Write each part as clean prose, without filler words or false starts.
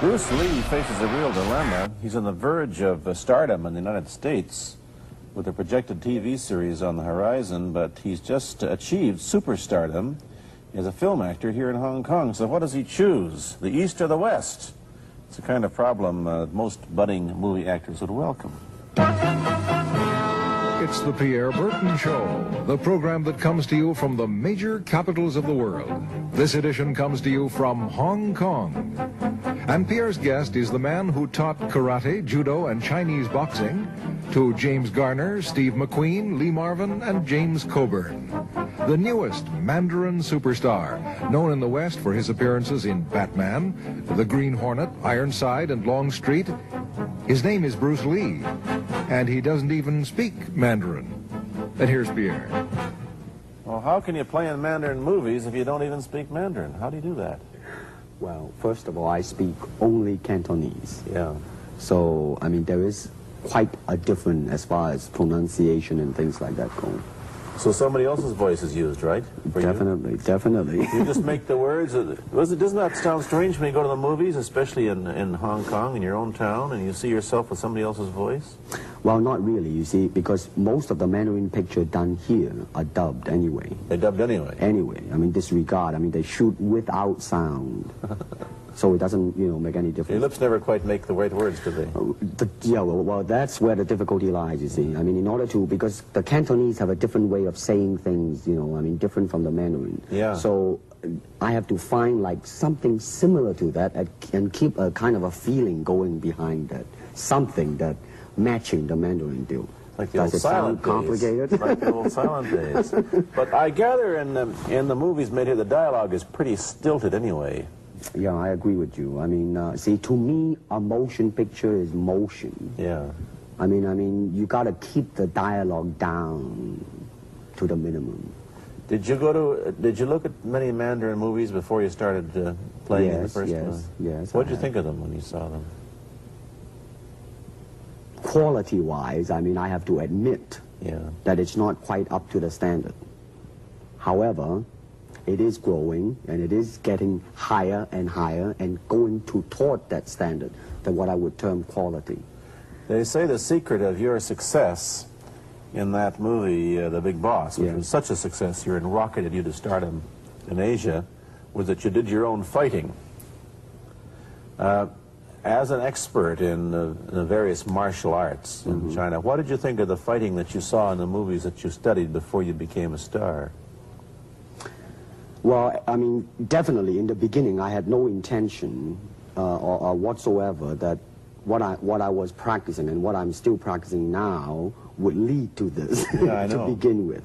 Bruce Lee faces a real dilemma. He's on the verge of stardom in the United States with a projected TV series on the horizon, but he's just achieved superstardom as a film actor here in Hong Kong. So what does he choose, the East or the West? It's a kind of problem most budding movie actors would welcome. It's the Pierre Burton Show, the program that comes to you from the major capitals of the world. This edition comes to you from Hong Kong. And Pierre's guest is the man who taught karate, judo, and Chinese boxing to James Garner, Steve McQueen, Lee Marvin, and James Coburn. The newest Mandarin superstar, known in the West for his appearances in Batman, The Green Hornet, Ironside, and Longstreet. His name is Bruce Lee, and he doesn't even speak Mandarin. And here's Pierre. Well, how can you play in Mandarin movies if you don't even speak Mandarin? How do you do that? Well, first of all, I speak only Cantonese. Yeah. So, I mean, there is quite a difference as far as pronunciation and things like that go. So somebody else's voice is used, right? Definitely, definitely. You just make the words. Doesn't that sound strange when you go to the movies, especially in Hong Kong, in your own town, and you see yourself with somebody else's voice? Well, not really, you see, because most of the Mandarin pictures done here are dubbed anyway. They're dubbed anyway? Anyway. I mean, disregard. I mean, they shoot without sound. So it doesn't, you know, make any difference. Your lips never quite make the right words, do they? Yeah, well, that's where the difficulty lies, you see. I mean, in order to, because the Cantonese have a different way of saying things, you know, I mean, different from the Mandarin. Yeah. So I have to find, like, something similar to that and keep a kind of a feeling going behind that. Something that matching the Mandarin deal. Like the old silent days. Complicated? Like the old silent days. But I gather in the movies made here, the dialogue is pretty stilted anyway. Yeah, I agree with you. I mean, see, to me, a motion picture is motion. Yeah. I mean, you got to keep the dialogue down to the minimum. Did you look at many Mandarin movies before you started playing in the first one? Yes. What did you think of them when you saw them? Quality-wise, I mean, I have to admit that it's not quite up to the standard. However, it is growing, and it is getting higher and higher and going toward that standard, that what I would term quality. They say the secret of your success in that movie, The Big Boss, which was such a success here and rocketed you to stardom in Asia, was that you did your own fighting. As an expert in the various martial arts in China, what did you think of the fighting that you saw in the movies that you studied before you became a star? Well, I mean, definitely in the beginning I had no intention or whatsoever that what I was practicing and what I'm still practicing now would lead to this to begin with.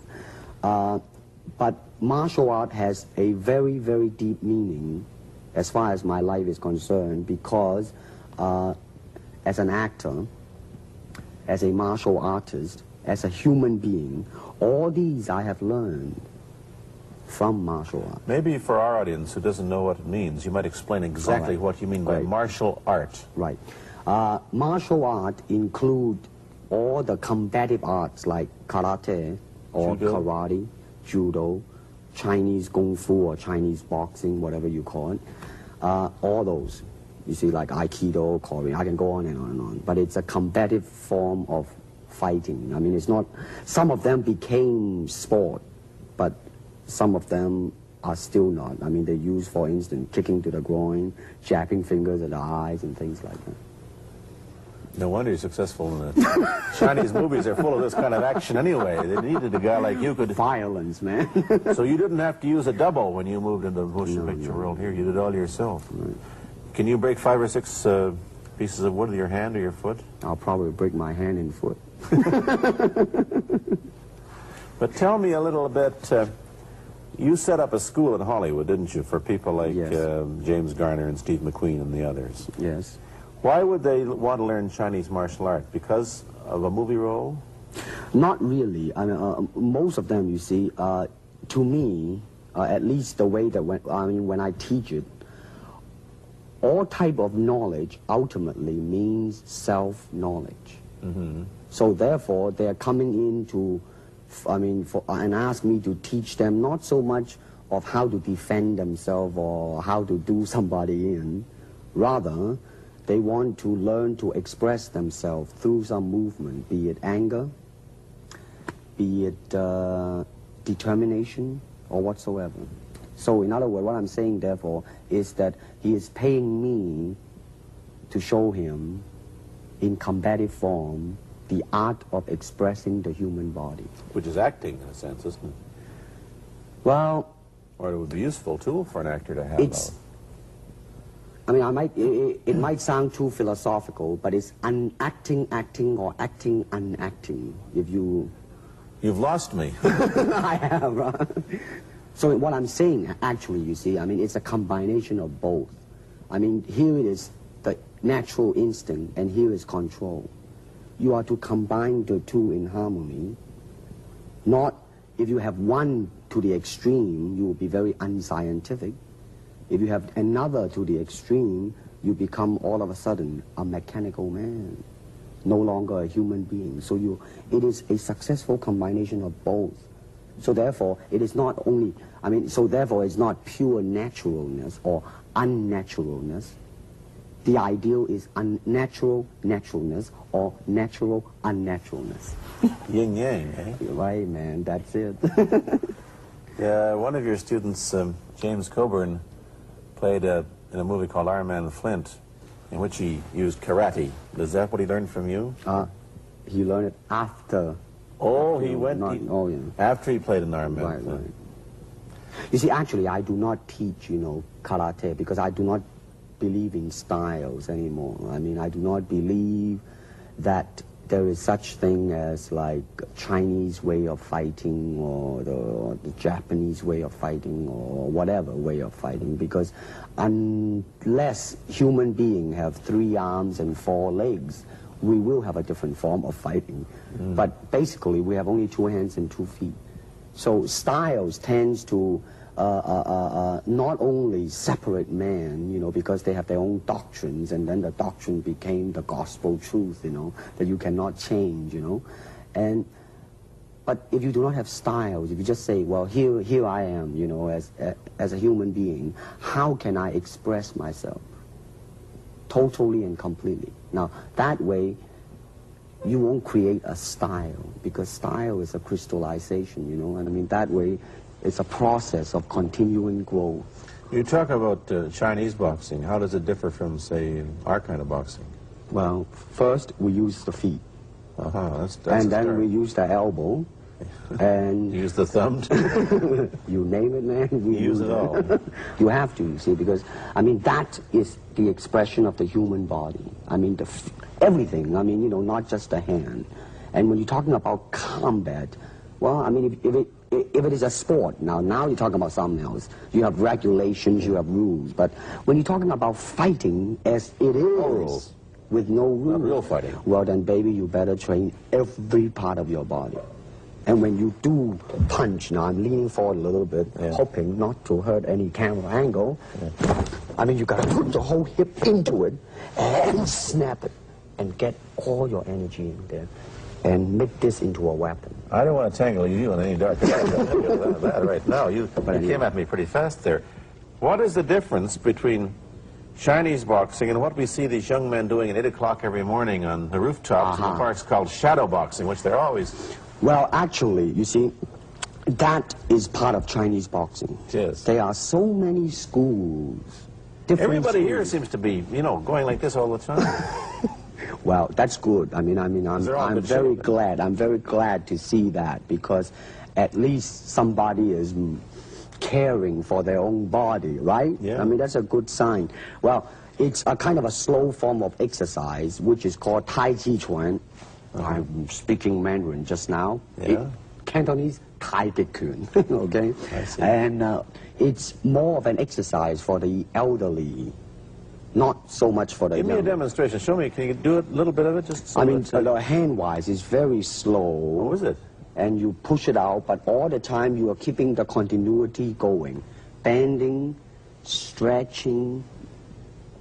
But martial art has a very, very deep meaning as far as my life is concerned, because as an actor, as a martial artist, as a human being, all these I have learned from martial art. Maybe for our audience who doesn't know what it means, you might explain exactly what you mean by martial art. Right. Martial art include all the combative arts like karate or karate, judo, Chinese kung fu or Chinese boxing, whatever you call it. All those. You see, like Aikido, Korean, I can go on and on and on. But it's a combative form of fighting. I mean, it's not, some of them became sport, but some of them are still not. I mean, they use, for instance, kicking to the groin, jabbing fingers at the eyes, and things like that. No wonder you're successful in the Chinese movies are full of this kind of action anyway. They needed a guy like you could... Violence, man. So you didn't have to use a double when you moved into the motion picture world here. You did it all yourself. Right. Can you break 5 or 6 pieces of wood with your hand or your foot? I'll probably break my hand and foot. But tell me a little bit... you set up a school in Hollywood, didn't you, for people like James Garner and Steve McQueen and the others? Yes. Why would they want to learn Chinese martial art? Because of a movie role? Not really. I mean, most of them, you see, to me, at least the way that when I teach it, all type of knowledge ultimately means self-knowledge. So therefore, they're coming in to, and ask me to teach them not so much of how to defend themselves or how to do somebody in, Rather, they want to learn to express themselves through some movement, be it anger, be it determination, or whatsoever. So in other words, what I'm saying, therefore, is that he is paying me to show him in combative form the art of expressing the human body. Which is acting, in a sense, isn't it? Well, or it would be a useful tool for an actor to have. It's, I mean, it might sound too philosophical, but it's unacting acting or acting unacting. If you... You've lost me. I have, right? So what I'm saying, actually, you see, I mean, it's a combination of both. I mean, here it is the natural instinct, and here is control. You are to combine the two in harmony. Not, if you have one to the extreme, you will be very unscientific. If you have another to the extreme, you become all of a sudden a mechanical man, no longer a human being. So it is a successful combination of both. So therefore, it is not only, I mean, so therefore it's not pure naturalness or unnaturalness. The ideal is unnatural naturalness or natural unnaturalness. Yin yang, eh? Right, man, that's it. Yeah, one of your students, James Coburn, played in a movie called Iron Man Flint, in which he used karate. Is that what he learned from you? He learned it after. Oh, he went... oh, yeah. After he played in Iron Man Right, Flint. right. You see, actually, I do not teach, karate, because I do not believe in styles anymore. I mean, I do not believe that there is such thing as like Chinese way of fighting or the Japanese way of fighting or whatever way of fighting, because unless human beings have 3 arms and 4 legs, we will have a different form of fighting. But basically, we have only 2 hands and 2 feet. So styles tends to not only separate man, because they have their own doctrines, and then the doctrine became the gospel truth, that you cannot change, But if you do not have styles, if you just say, well, here I am, as a human being, how can I express myself totally and completely? Now, that way, you won't create a style, because style is a crystallization, and I mean, that way, it's a process of continuing growth. You talk about Chinese boxing. How does it differ from, say, our kind of boxing? Well, first, we use the feet. That's and then we use the elbow. And use the thumb you name it, man. We use it all. You have to, you see, because I mean that is the expression of the human body. I mean everything. I mean, not just the hand. And when you're talking about combat, well, I mean, if it is a sport, now you're talking about something else. You have regulations, you have rules. But when you're talking about fighting as it is, with no rules, real fighting, well then, baby, you better train every part of your body. And when you do punch, now I'm leaning forward a little bit, hoping not to hurt any camera angle. I mean, you got to put the whole hip into it and snap it and get all your energy in there and make this into a weapon. I don't want to tangle you in any dark that right now. You came at me pretty fast there. What is the difference between Chinese boxing and what we see these young men doing at 8 o'clock every morning on the rooftops in the parks called shadow boxing, which they're always... Well, actually, you see, that is part of Chinese boxing. Yes. There are so many schools. Everybody here seems to be, going like this all the time. Well, that's good. I'm very glad. I'm very glad to see that, because at least somebody is caring for their own body, right? Yeah. I mean, that's a good sign. Well, it's a kind of a slow form of exercise, which is called Tai Chi Chuan. I'm speaking Mandarin just now. Yeah. Cantonese, Tai Chi Chuan, okay? I see. And it's more of an exercise for the elderly, not so much for the Give me a demonstration. Show me. Can you do a little bit of it? Just so hand-wise, it's very slow. Oh, is it? And you push it out, but all the time you are keeping the continuity going. Bending, stretching,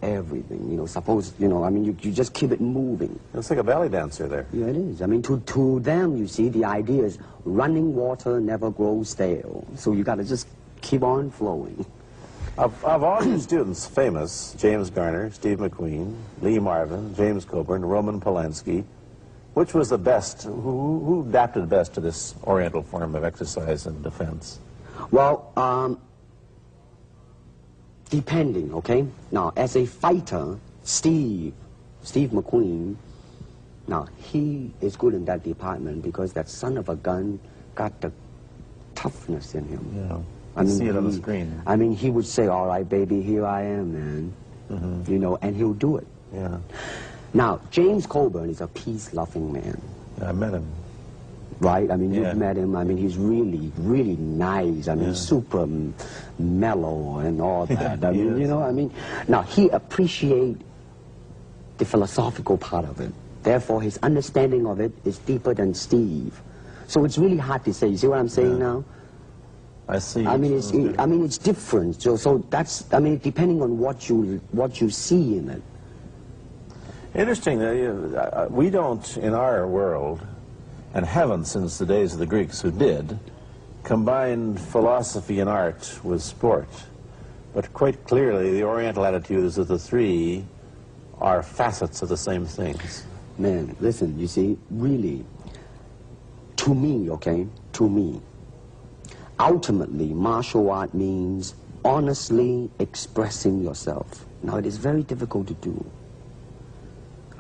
everything, you just keep it moving. It's like a belly dancer there. Yeah, it is. I mean, to them, you see, the idea is running water never grows stale. So you got to just keep on flowing. Of all your students, famous, James Garner, Steve McQueen, Lee Marvin, James Coburn, Roman Polanski, which was the best, who adapted best to this Oriental form of exercise and defense? Well, depending, okay? Now, as a fighter, Steve McQueen, now, he is good in that department because that son of a gun got the toughness in him. Yeah, I mean, see it on the screen. I mean, he would say, all right, baby, here I am, man. Mm-hmm. You know, and he'll do it. Yeah. Now, James Coburn is a peace-loving man. I met him. Right? I mean, Yeah. you've met him. I mean, he's really, really nice. I mean, Yeah. super mellow and all that. Yeah, I he mean, is. you know, I mean, now, he appreciates the philosophical part of it. Therefore, his understanding of it is deeper than Steve. So it's really hard to say. You see what I'm saying Yeah. now? I see. I mean, it's different. So that's, I mean, depending on what you see in it. Interesting. We don't, in our world, and haven't since the days of the Greeks who did, combine philosophy and art with sport. But quite clearly, the Oriental attitude is that the three are facets of the same things. Man, listen, you see, really, to me, okay, to me, ultimately, martial art means honestly expressing yourself. Now, it is very difficult to do.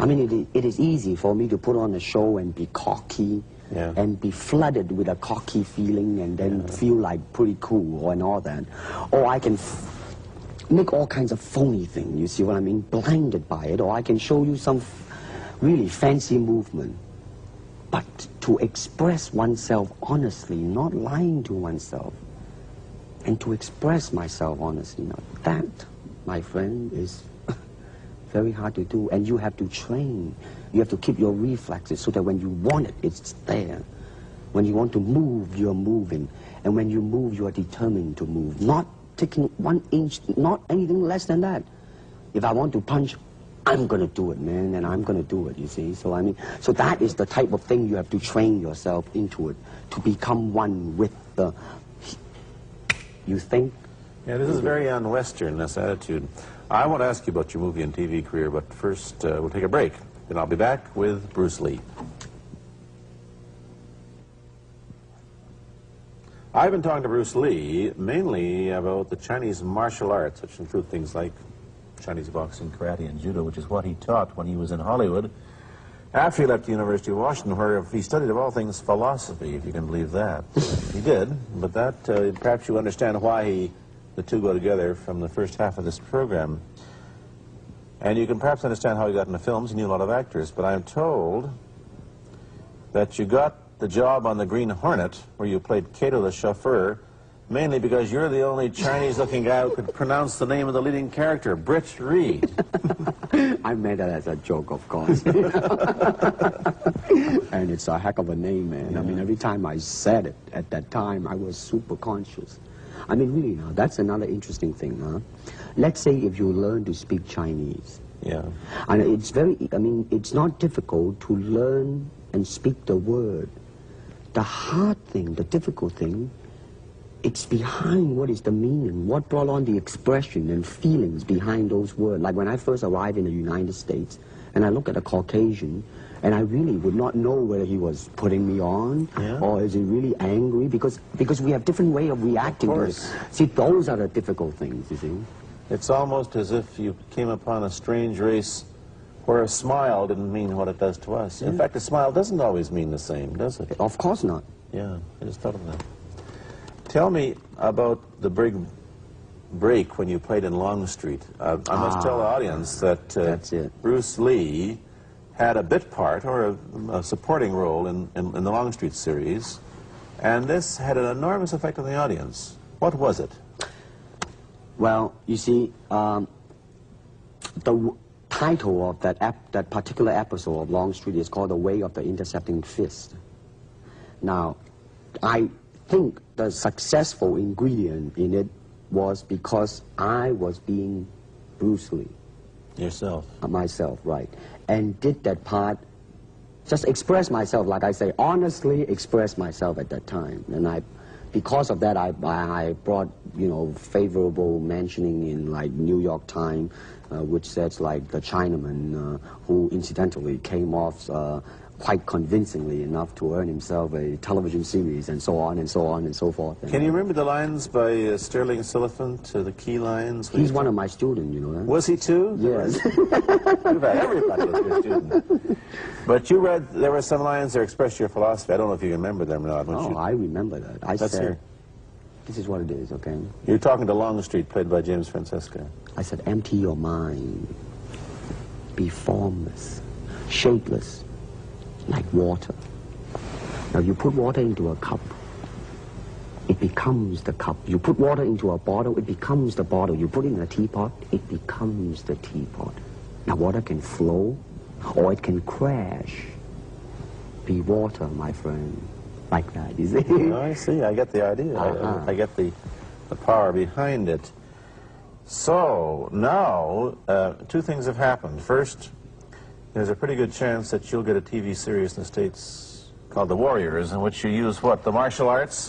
I mean, it is easy for me to put on a show and be cocky, Yeah. and be flooded with a cocky feeling and then feel like pretty cool and all that. Or I can make all kinds of phony things, you see what I mean, blinded by it. Or I can show you some really fancy movement. But to express oneself honestly, not lying to oneself, and to express myself honestly, now that, my friend, is very hard to do. And you have to train. You have to keep your reflexes so that when you want it, it's there. When you want to move, you're moving. And when you move, you are determined to move. Not taking 1 inch, not anything less than that. If I want to punch, I'm going to do it, man, and I'm going to do it, you see. So, I mean, so that is the type of thing you have to train yourself into it, to become one with the, you think? Yeah, this is very un-Western, this attitude. I want to ask you about your movie and TV career, but first we'll take a break. Then I'll be back with Bruce Lee. I've been talking to Bruce Lee mainly about the Chinese martial arts, which include things like Chinese boxing, karate, and judo, which is what he taught when he was in Hollywood. After he left the University of Washington, where he studied, of all things, philosophy, if you can believe that. He did, but that, perhaps you understand why the two go together from the first half of this program. And you can perhaps understand how he got into films. He knew a lot of actors, but I'm told that you got the job on the Green Hornet, where you played Cato the chauffeur, mainly because you're the only Chinese-looking guy who could pronounce the name of the leading character, Britt Reed. I meant that as a joke, of course. And it's a heck of a name, man. Yeah. I mean, every time I said it at that time, I was super conscious. I mean, really now, that's another interesting thing, huh? Let's say if you learn to speak Chinese. Yeah. And it's very, I mean, it's not difficult to learn and speak the word. The hard thing, the difficult thing, it's behind what is the meaning, what brought on the expression and feelings behind those words. Like when I first arrived in the United States, and I look at a Caucasian, and I really would not know whether he was putting me on, or is he really angry, because we have different way of reacting to it. See, those are the difficult things, you see. It's almost as if you came upon a strange race where a smile didn't mean what it does to us. In fact, a smile doesn't always mean the same, does it? Of course not. Yeah, I just thought of that. Tell me about the big break when you played in Longstreet. I must tell the audience that that's it. Bruce Lee had a bit part, or a supporting role in the Longstreet series, and this had an enormous effect on the audience. What was it? Well, you see, the title of that particular episode of Longstreet is called The Way of the Intercepting Fist. Now, I think the successful ingredient in it was because I was being Bruce Lee. Yourself. Myself, right. And did that part, just express myself, like I say, honestly express myself at that time. And I because of that, I brought, you know, favorable mentioning in like New York Times, which says like the Chinaman who incidentally came off quite convincingly enough to earn himself a television series, and so on and so on and so forth. And Can you remember the lines by Sterling Siliphant, the key lines? he's one of my students, you know that? Was he too? Yes. Everybody was your student. But you read, there were some lines that expressed your philosophy. I don't know if you remember them or not. Oh, I remember that. I Let's said, hear. this is what it is, okay? You're talking to Longstreet, played by James Francesca. I said, empty your mind. Be formless, shapeless, like water. Now you put water into a cup, it becomes the cup. You put water into a bottle, it becomes the bottle. You put it in a teapot, it becomes the teapot. Now water can flow, or it can crash. Be water, my friend. Like that, you see? Oh, I see. I get the idea. I get the power behind it. So, now, two things have happened. First, there's a pretty good chance that you'll get a TV series in the States called The Warriors, in which you use, what, the martial arts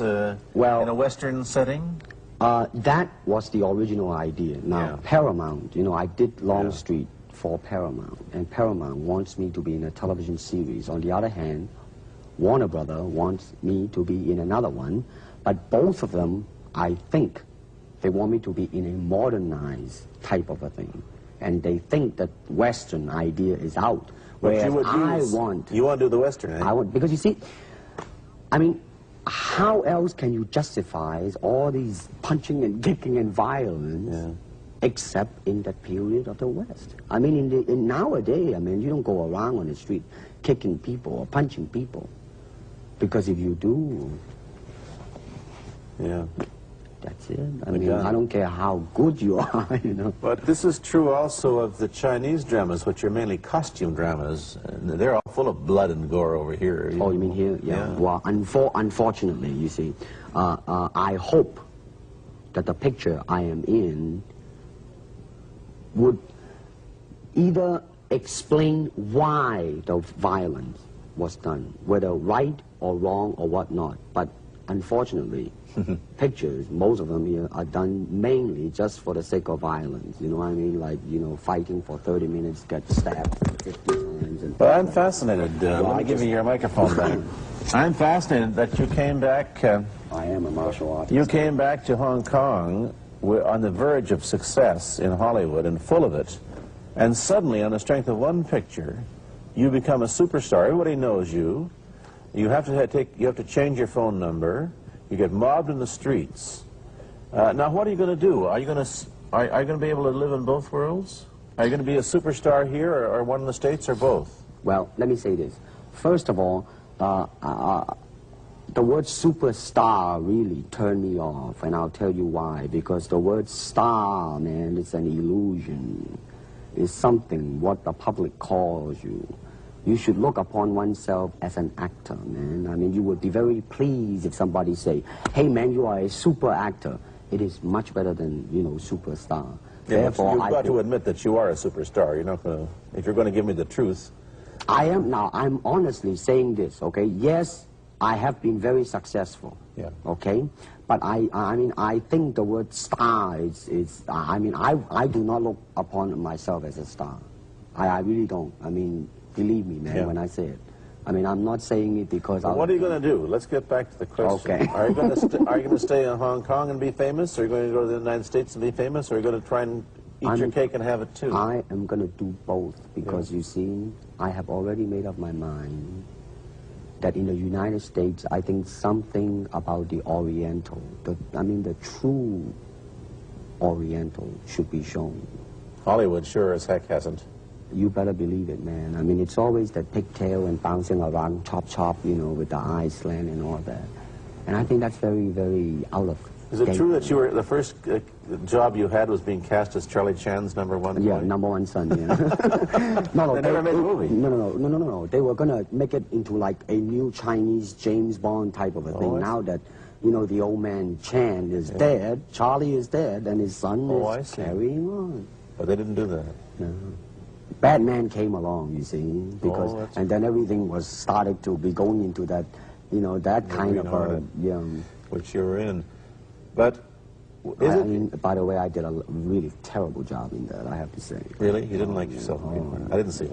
well, in a Western setting? That was the original idea. Now, Yeah. Paramount, you know, I did Longstreet for Paramount, and Paramount wants me to be in a television series. On the other hand, Warner Brother wants me to be in another one, but both of them, I think, they want me to be in a modernized type of a thing. And they think that Western idea is out. Whereas You want to do the Western, eh? I want, because you see, I mean, how else can you justify all these punching and kicking and violence except in that period of the West? I mean, in nowadays, I mean, you don't go around on the street kicking people or punching people. Because if you do, that's it. I mean, I don't care how good you are, you know. But this is true also of the Chinese dramas, which are mainly costume dramas. And they're all full of blood and gore over here. Oh, you mean here? Yeah. Well, unfortunately, you see, I hope that the picture I am in would either explain why the violence was done, whether right or wrong or whatnot. But unfortunately, pictures, most of them here, are done mainly just for the sake of violence. You know what I mean? Like, you know, fighting for 30 minutes, get stabbed 50 times. And but I'm fascinated. Let me give you your microphone back. I'm fascinated that you came back. I am a martial artist. You came back to Hong Kong on the verge of success in Hollywood and full of it. And suddenly, on the strength of one picture, you become a superstar. Everybody knows you. You have to change your phone number. You get mobbed in the streets. Now, what are you going to do? Are you going to be able to live in both worlds? Are you going to be a superstar here, or one in the States, or both? Well, let me say this. First of all, the word superstar really turned me off, and I'll tell you why. Because the word star, man, it's an illusion. It's something what the public calls you. You should look upon oneself as an actor, man. I mean, you would be very pleased if somebody say, hey, man, you are a super actor. It is much better than, you know, superstar. Yeah, therefore, you've got to admit that you are a superstar. You're not going to, if you're going to give me the truth. I'm honestly saying this, okay? Yes, I have been very successful, okay? But I mean, I think the word star I mean, I do not look upon myself as a star. I really don't. I mean, believe me, man, when I say it. I mean, I'm not saying it because what are you going to do? Let's get back to the question. Okay. Are you going to stay in Hong Kong and be famous? Or are you going to go to the United States and be famous? Or are you going to try and eat your cake and have it too? I am going to do both because, you see, I have already made up my mind that in the United States, I think something about the Oriental, the true Oriental should be shown. Hollywood sure as heck hasn't. You better believe it, man. I mean, it's always the pigtail and bouncing around, chop, you know, with the eyes slant and all that. And I think that's very, very out of Is it true that you were the first job you had was being cast as Charlie Chan's #1 boy? Yeah, #1 son, yeah. No, they never made a movie. No. They were going to make it into like a new Chinese James Bond type of a thing. Now that, you know, the old man Chan is dead, Charlie is dead, and his son is carrying on. But they didn't do that. No. Batman came along, you see, because and then everything was started to be going into that, you know, that kind of which you were in. But is I it... mean, by the way, I did a really terrible job in that, I have to say. Really? You didn't like yourself? I didn't see it.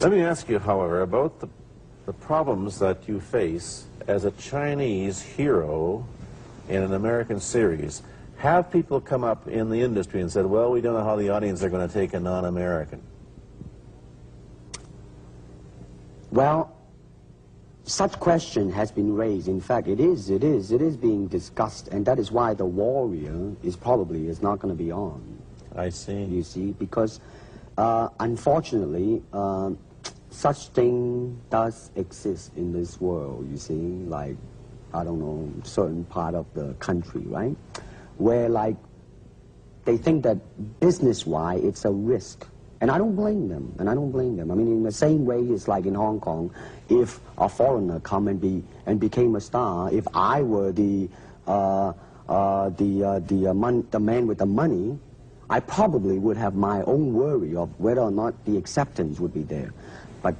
Let me ask you, however, about the problems that you face as a Chinese hero in an American series. Have people come up in the industry and said, well, we don't know how the audience are going to take a non-American? Well, such question has been raised. In fact, it is being discussed, and that is why The Warrior is not going to be on. I see. You see, because unfortunately, such thing does exist in this world, you see, like, I don't know, certain part of the country, right? Where, like, they think that business-wise it's a risk. And I don't blame them, I mean, in the same way, it's like in Hong Kong, if a foreigner come and became a star, if I were the man with the money, I probably would have my own worry of whether or not the acceptance would be there. But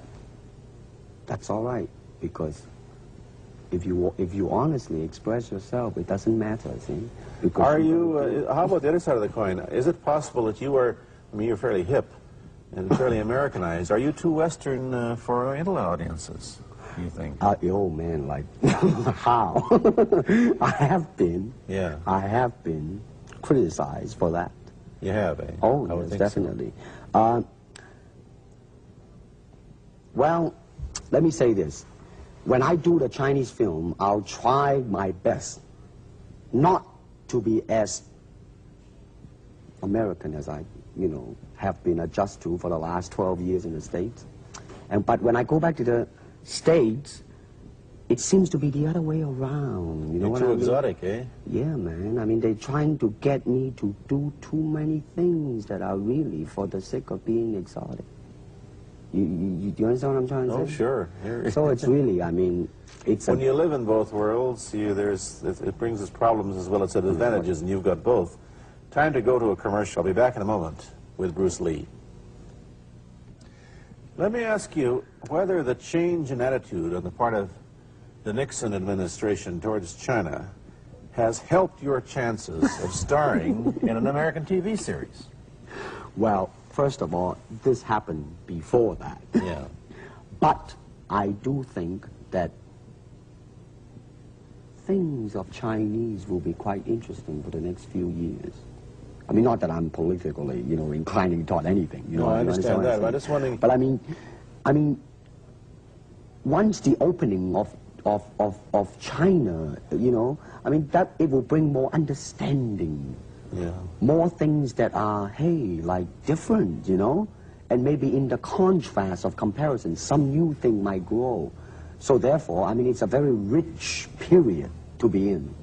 that's all right, because if you honestly express yourself, it doesn't matter, see? Because Are you, how about the other side of the coin? Is it possible that you are, I mean, you're fairly hip and fairly Americanized. Are you too Western for Oriental audiences, do you think? Oh, man, like, how? I have been criticized for that. You have, eh? Oh, yes, definitely. So. Well, let me say this. When I do the Chinese film, I'll try my best not to be as American as I, have been adjusted to for the last 12 years in the States. But when I go back to the States, it seems to be the other way around. You know what I mean? You're too exotic, eh? Yeah, man. I mean, they're trying to get me to do too many things that are really for the sake of being exotic. You understand what I'm trying to say? Oh, sure. So it's really, I mean, it's when you live in both worlds, it brings us problems as well as advantages, and you've got both. Time to go to a commercial. I'll be back in a moment with Bruce Lee. Let me ask you whether the change in attitude on the part of the Nixon administration towards China has helped your chances of starring in an American TV series. Well, first of all, this happened before that. Yeah. But I do think that things of Chinese will be quite interesting for the next few years. I mean, not that I'm politically, inclining toward anything. No, I understand that. I'm just wondering. But I mean, once the opening of China, I mean, that it will bring more understanding. Yeah. More things that are, hey, like different, and maybe in the contrast of comparison, some new thing might grow. So therefore, I mean, it's a very rich period to be in.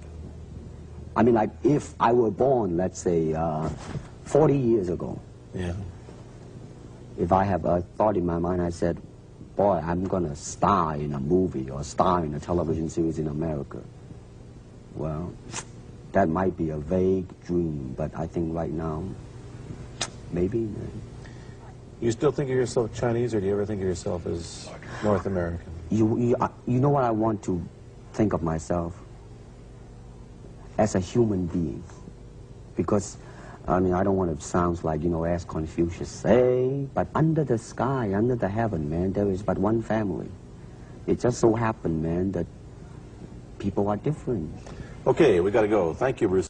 I mean, like, if I were born, let's say, 40 years ago, yeah. If I have a thought in my mind, I said, boy, I'm going to star in a movie or star in a television series in America. Well, that might be a vague dream, but I think right now, maybe. You still think of yourself Chinese, or do you ever think of yourself as North American? You know what I want to think of myself? As a human being. Because, I mean, I don't want to sound like, as Confucius say, but under the sky, under the heaven, man, there is but one family. It just so happened, man, that people are different. Okay, we got to go. Thank you, Bruce.